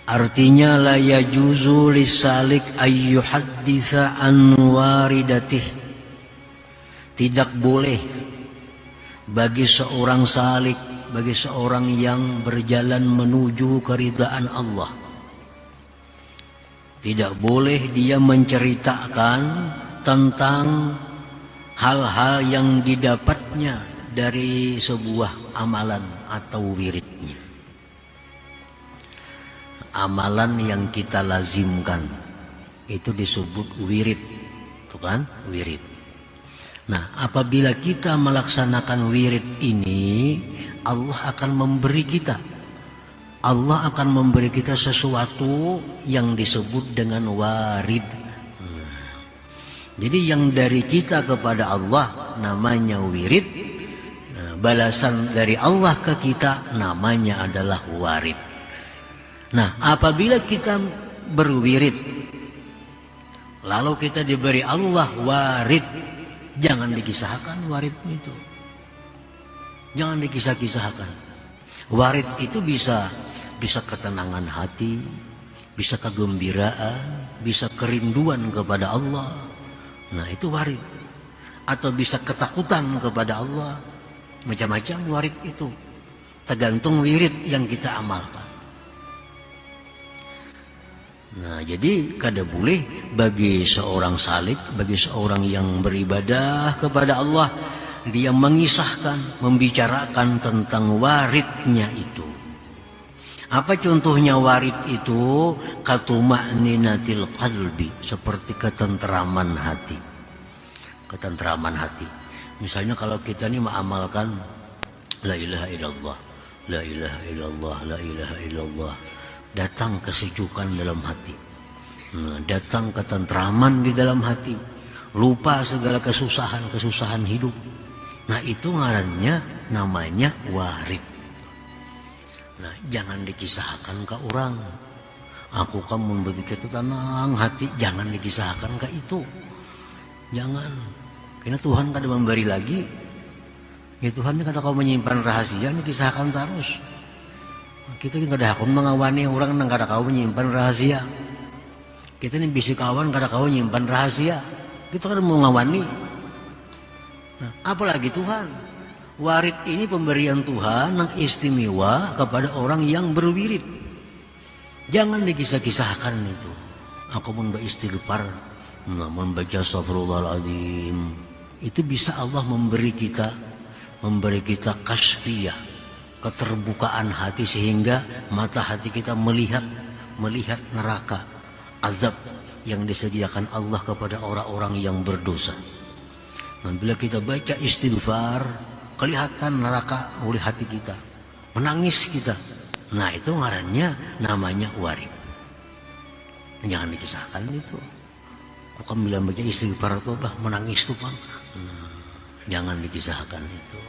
Artinya la yajuzu lisalik ayyuhadditsa an waridatih. Tidak boleh bagi seorang salik, bagi seorang yang berjalan menuju keridhaan Allah, tidak boleh dia menceritakan tentang hal-hal yang didapatnya dari sebuah amalan atau wiridnya. Amalan yang kita lazimkan itu disebut wirid, itu kan wirid. Nah, apabila kita melaksanakan wirid ini, Allah akan memberi kita sesuatu yang disebut dengan warid. Jadi yang dari kita kepada Allah namanya wirid, balasan dari Allah ke kita namanya adalah warid. Nah, apabila kita berwirid, lalu kita diberi Allah warid, jangan dikisahkan warid itu. Jangan dikisah-kisahkan. Warid itu bisa ketenangan hati, bisa kegembiraan, bisa kerinduan kepada Allah. Nah, itu warid. Atau bisa ketakutan kepada Allah. Macam-macam warid itu. Tergantung wirid yang kita amalkan. Nah, jadi kada boleh bagi seorang salik, bagi seorang yang beribadah kepada Allah, dia mengisahkan, membicarakan tentang waridnya itu. Apa contohnya warid itu? Katuma'ninatil qalbi, seperti ketentraman hati. Ketentraman hati. Misalnya kalau kita ini mengamalkan la ilaha illallah, la ilaha illallah, la ilaha illallah, datang kesejukan dalam hati, datang ketentraman di dalam hati, lupa segala kesusahan hidup. Nah, itu ngarannya namanya warid. Nah, jangan dikisahkan ke orang. Aku kamu begitu tenang hati, jangan dikisahkan ke itu. Jangan. Karena Tuhan kada memberi lagi. Ya Tuhan ini kada kau menyimpan rahasia, ini kisahkan terus. Kita ini kada hakun mengawani orang nang kada kau menyimpan rahasia. Kita ini bisi kawan kada kau menyimpan rahasia. Kita kada mau ngawani. Nah, apalagi Tuhan. Warid ini pemberian Tuhan yang istimewa kepada orang yang berwirid. Jangan dikisah-kisahkan itu. Aku mau beristighfar, membaca astagfirullahaladzim. Itu bisa Allah memberi kita kasfiyah, keterbukaan hati, sehingga mata hati kita melihat neraka, azab yang disediakan Allah kepada orang-orang yang berdosa. Nah, bila kita baca istighfar, kelihatan neraka oleh hati kita, menangis kita. Nah, itu ngarannya namanya warid. Jangan dikisahkan itu. Kok kamu bilang baca istighfar itu bah menangis tuh bang? Nah, jangan dikisahkan itu.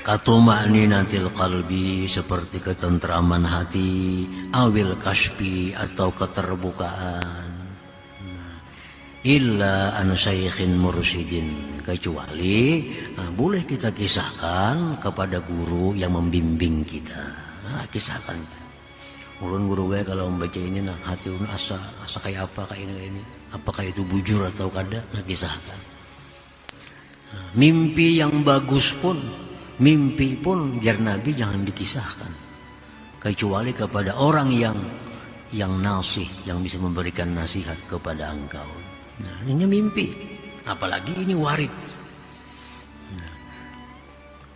Katuma'ninatil qalbi, seperti ketentraman hati, awil kasbi, atau keterbukaan. Illa an syaikhin mursyidin, kecuali boleh kita kisahkan kepada guru yang membimbing kita. Nah, kisahkan. Ulun guru gue kalau membaca ini, nah hati ulun asa kayak apa, kayak ini. Apakah itu bujur atau kada? Nah, kisahkan. Nah, mimpi yang bagus pun, mimpi pun biar Nabi jangan dikisahkan, kecuali kepada orang yang nasih, yang bisa memberikan nasihat kepada engkau. Nah, ini mimpi, apalagi ini warid. Nah,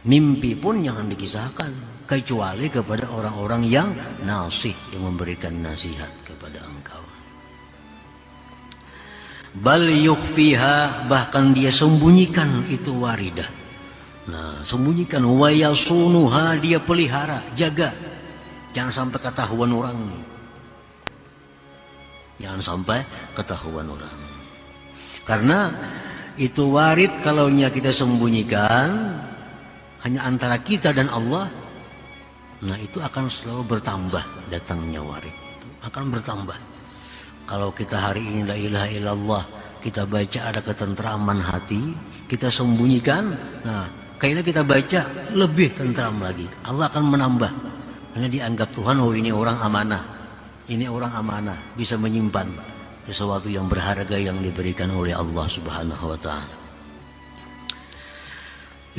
mimpi pun jangan dikisahkan, kecuali kepada orang-orang yang nasih, yang memberikan nasihat kepada engkau. Bal yukhfiha, bahkan dia sembunyikan itu waridah. Nah, sembunyikan, wa yasunuha, dia pelihara, jaga, jangan sampai ketahuan orang. Jangan sampai ketahuan orang. Karena itu warid, kalau kita sembunyikan hanya antara kita dan Allah, nah itu akan selalu bertambah datangnya warid. Itu akan bertambah. Kalau kita hari ini la ilaha illallah kita baca ada ketentraman hati, kita sembunyikan, nah kayaknya kita baca lebih tentram lagi. Allah akan menambah. Karena dianggap Tuhan, oh ini orang amanah. Ini orang amanah, bisa menyimpan sesuatu yang berharga yang diberikan oleh Allah Subhanahu wa taala.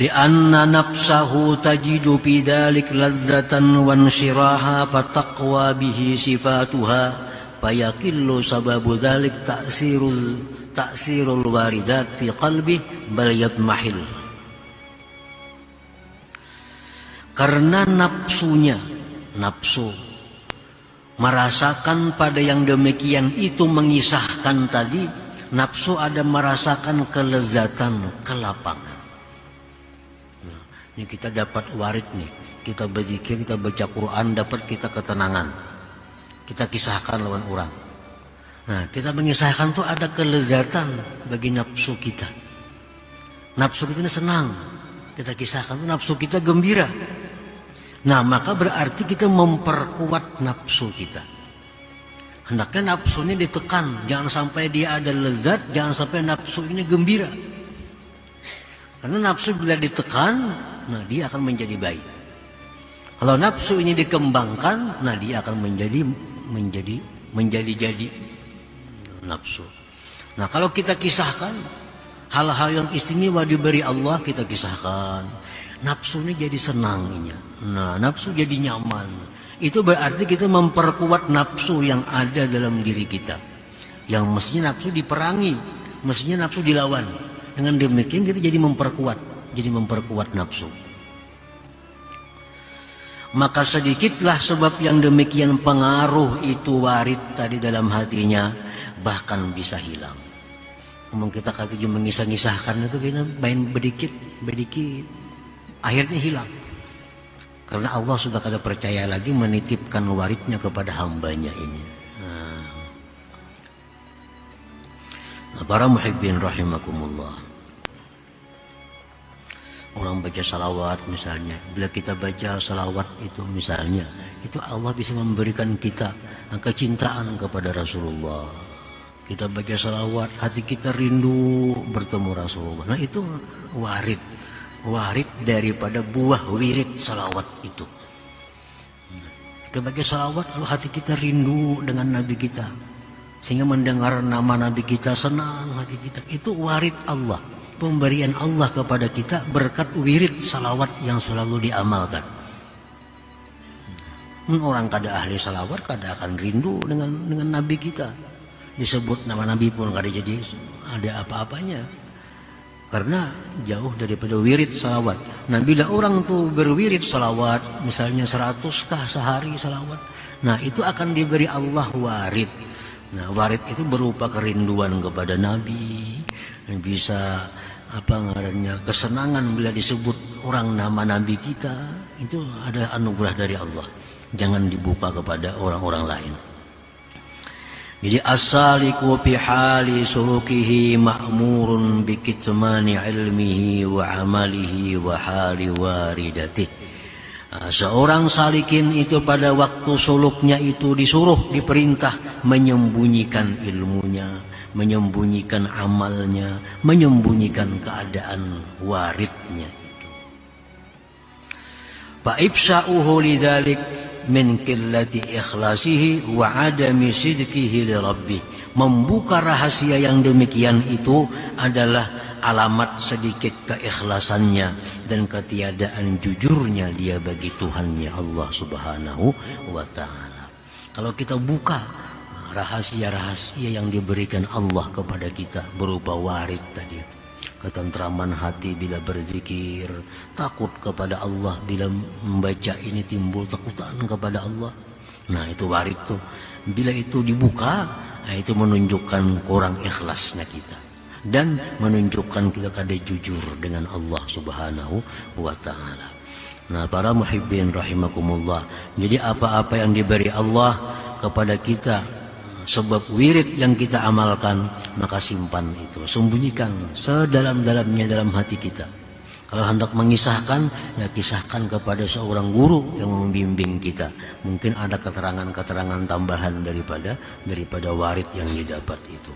Lianna nafsahu tajidu fi dzalik lazzatan wa insyiraha fataqwa bihi sifatuha fayaqillu sababu dzalik ta'sirul waridat fi qalbi bal yatmahil. Karena nafsu merasakan pada yang demikian itu mengisahkan tadi, nafsu ada merasakan kelezatan, kelapangan. Nah, ini kita dapat warid nih, kita berzikir, kita baca Quran, dapat kita ketenangan. Kita kisahkan lawan orang. Nah, kita mengisahkan tuh ada kelezatan bagi nafsu kita. Nafsu kita ini senang. Kita kisahkan tuh nafsu kita gembira. Nah, maka berarti kita memperkuat nafsu kita. Hendaknya nafsunya ditekan, jangan sampai dia ada lezat, jangan sampai nafsu ini gembira. Karena nafsu bila ditekan, nah dia akan menjadi baik. Kalau nafsu ini dikembangkan, nah dia akan menjadi nafsu. Nah, kalau kita kisahkan hal-hal yang istimewa diberi Allah, kita kisahkan. Nafsu ini jadi senangnya. Nah, nafsu jadi nyaman. Itu berarti kita memperkuat nafsu yang ada dalam diri kita. Yang mestinya nafsu diperangi, mestinya nafsu dilawan. Dengan demikian kita jadi memperkuat nafsu. Maka sedikitlah sebab yang demikian pengaruh itu warid tadi dalam hatinya, bahkan bisa hilang. Ngomong kita kata mengisah-ngisahkan itu kita main bedikit, akhirnya hilang. Karena Allah sudah kada percaya lagi menitipkan waridnya kepada hambanya ini. Nah, para muhibbin rahimakumullah. Orang baca salawat misalnya, bila kita baca salawat itu misalnya, itu Allah bisa memberikan kita kecintaan kepada Rasulullah. Kita baca salawat, hati kita rindu bertemu Rasulullah. Nah, itu warid daripada buah wirid salawat itu. Kita baca salawat, lalu hati kita rindu dengan Nabi kita, sehingga mendengar nama Nabi kita senang hati kita. Itu warid Allah, pemberian Allah kepada kita berkat wirid salawat yang selalu diamalkan. Orang kada ahli salawat kada akan rindu dengan Nabi kita. Disebut nama Nabi pun kada jadi ada apa-apanya. Karena jauh daripada wirid salawat. Nah, bila orang tuh berwirid salawat, misalnya 100 sehari salawat, nah itu akan diberi Allah warid. Nah, warid itu berupa kerinduan kepada Nabi, bisa kesenangan bila disebut orang nama Nabi kita, itu ada anugerah dari Allah. Jangan dibuka kepada orang-orang lain. Jadi as-saliku fi hali sulukihi ma'murun bi kitmani ilmihi wa amalihi wa hali waridatih. Seorang salikin itu pada waktu suluknya itu disuruh, diperintah menyembunyikan ilmunya, menyembunyikan amalnya, menyembunyikan keadaan waridnya itu. Fa ifsa'uhu lidzalik min qillati ikhlasihi wa adami sidqihi li rabbih. Membuka rahasia yang demikian itu adalah alamat sedikit keikhlasannya dan ketiadaan jujurnya dia bagi Tuhannya Allah Subhanahu wa taala. Kalau kita buka rahasia-rahasia yang diberikan Allah kepada kita berupa warid tadi, ketentraman hati bila berzikir, takut kepada Allah bila membaca ini, timbul takutan kepada Allah. Nah, itu warid tuh. Bila itu dibuka, nah itu menunjukkan kurang ikhlasnya kita dan menunjukkan kita kada jujur dengan Allah Subhanahu wa taala. Nah, para muhibbin rahimakumullah. Jadi apa-apa yang diberi Allah kepada kita sebab wirid yang kita amalkan, maka simpan itu, sembunyikan sedalam-dalamnya dalam hati kita. Kalau hendak mengisahkan, ya kisahkan kepada seorang guru yang membimbing kita. Mungkin ada keterangan-keterangan tambahan daripada warid yang didapat itu.